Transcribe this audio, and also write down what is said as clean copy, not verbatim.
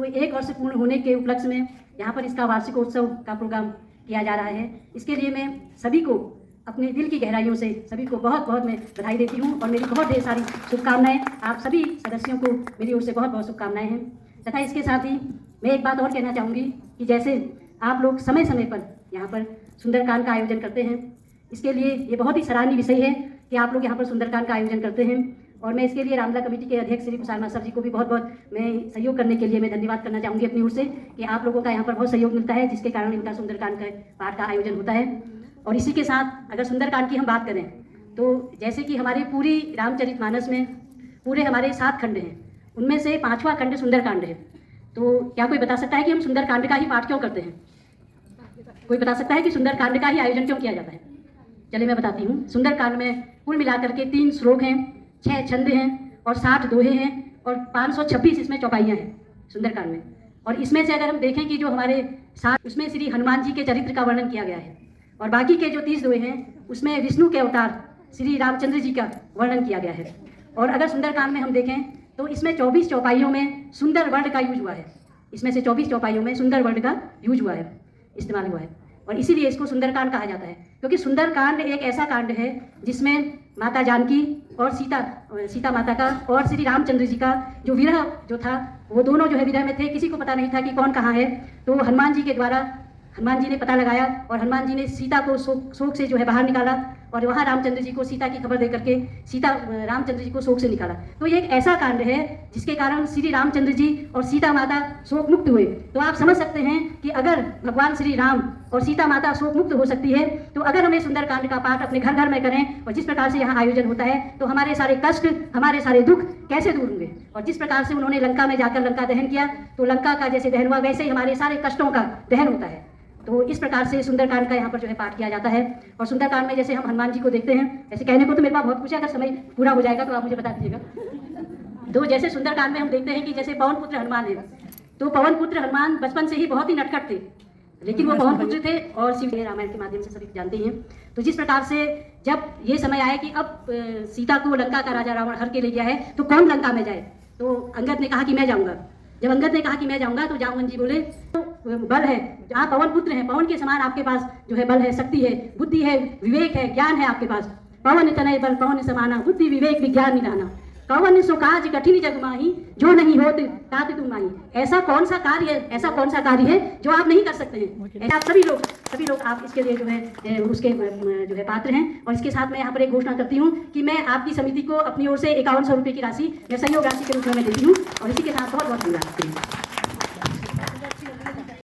1 वर्ष पूर्ण होने के उपलक्ष्य में यहाँ पर इसका वार्षिकोत्सव का प्रोग्राम किया जा रहा है। इसके लिए मैं सभी को अपने दिल की गहराइयों से सभी को बहुत बहुत मैं बधाई देती हूँ और मेरी बहुत ढेर सारी शुभकामनाएं आप सभी सदस्यों को मेरी ओर से बहुत बहुत शुभकामनाएं हैं। तथा इसके साथ ही मैं एक बात और कहना चाहूँगी कि जैसे आप लोग समय समय पर यहाँ पर सुंदरकांड का आयोजन करते हैं, इसके लिए ये बहुत ही सराहनीय विषय है कि आप लोग यहाँ पर सुंदरकांड का आयोजन करते हैं। और मैं इसके लिए रामलला कमेटी के अध्यक्ष श्री कुशाल मास्टर जी को भी बहुत बहुत मैं सहयोग करने के लिए मैं धन्यवाद करना चाहूँगी अपनी ओर से कि आप लोगों का यहाँ पर बहुत सहयोग मिलता है, जिसके कारण इनका सुंदरकांड का पाठ का आयोजन होता है। और इसी के साथ अगर सुंदरकांड की हम बात करें तो जैसे कि हमारी पूरी रामचरितमानस में पूरे हमारे 7 खंड हैं, उनमें से 5वां खंड सुंदरकांड है। तो क्या कोई बता सकता है कि हम सुंदरकांड का ही पाठ क्यों करते हैं? कोई बता सकता है कि सुंदरकांड का ही आयोजन क्यों किया जाता है? चलिए मैं बताती हूँ। सुंदरकांड में कुल मिलाकर के 3 श्लोक हैं, 6 छंद हैं और 60 दोहे हैं और 526 इसमें चौपाइयाँ हैं सुंदरकांड में। और इसमें से अगर हम देखें कि जो हमारे 7 उसमें श्री हनुमान जी के चरित्र का वर्णन किया गया है और बाकी के जो 30 दोहे हैं उसमें विष्णु के अवतार श्री रामचंद्र जी का वर्णन किया गया है। और अगर सुंदरकांड में हम देखें तो इसमें 24 चौपाइयों में सुंदर वर्ड का यूज हुआ है। इसमें से 24 चौपाइयों में सुंदर वर्ड का यूज हुआ है, इस्तेमाल हुआ है और इसीलिए इसको सुंदरकांड कहा जाता है। क्योंकि सुंदरकांड एक ऐसा कांड है जिसमें माता जानकी और सीता माता का और श्री रामचंद्र जी का जो विरह जो था वो दोनों जो है विरह में थे, किसी को पता नहीं था कि कौन कहाँ है। तो हनुमान जी के द्वारा हनुमान जी ने पता लगाया और हनुमान जी ने सीता को शोक से जो है बाहर निकाला और वहाँ रामचंद्र जी को सीता की खबर दे करके रामचंद्र जी को शोक से निकाला। तो ये एक ऐसा कांड है जिसके कारण श्री रामचंद्र जी और सीता माता शोक मुक्त हुए। तो आप समझ सकते हैं कि अगर भगवान श्री राम और सीता माता शोक मुक्त हो सकती है तो अगर हमें सुंदरकांड का पाठ अपने घर घर में करें और जिस प्रकार से यहाँ आयोजन होता है तो हमारे सारे कष्ट हमारे सारे दुख कैसे दूर होंगे। और जिस प्रकार से उन्होंने लंका में जाकर लंका दहन किया तो लंका का जैसे दहन हुआ वैसे ही हमारे सारे कष्टों का दहन होता है। तो इस प्रकार से सुंदरकांड का यहाँ पर जो है पाठ किया जाता है। और सुंदरकांड में जैसे हम हनुमान जी को देखते हैं, ऐसे कहने को तो मेरे पास बहुत कुछ है, अगर समय पूरा हो जाएगा तो आप मुझे बता दीजिएगा। तो जैसे सुंदरकांड में हम देखते हैं कि जैसे पवन पुत्र हनुमान है, तो पवन पुत्र हनुमान बचपन से ही बहुत ही नटखट थे, लेकिन वो पवन पुत्र थे और शिव रामायण के माध्यम से सभी जानते हैं। तो जिस प्रकार से जब ये समय आया कि अब सीता को लंका का राजा रावण हर के ले गया है तो कौन लंका में जाए, तो अंगद ने कहा कि मैं जाऊँगा। जब अंगद ने कहा कि मैं जाऊँगा तो जामवन जी बोले तो बल है, आप पवन पुत्र हैं, पवन के समान आपके पास जो है बल है, शक्ति है, बुद्धि है, विवेक है, ज्ञान है आपके पास। पवन तनय बल पवन समाना, बुद्धि विवेक विज्ञान निधाना, कवन सो काज कठिन जग माही, जो नहीं होत तात तुम माही। ऐसा कौन सा कार्य है जो आप नहीं कर सकते हैं। आप सभी लोग आप इसके लिए जो है उसके जो है पात्र हैं। और इसके साथ मैं यहाँ पर एक घोषणा करती हूँ कि मैं आपकी समिति को अपनी ओर से 5100 रुपये की राशि या सहयोग राशि के रूप में देती हूँ। और इसी के साथ बहुत बहुत धन्यवाद।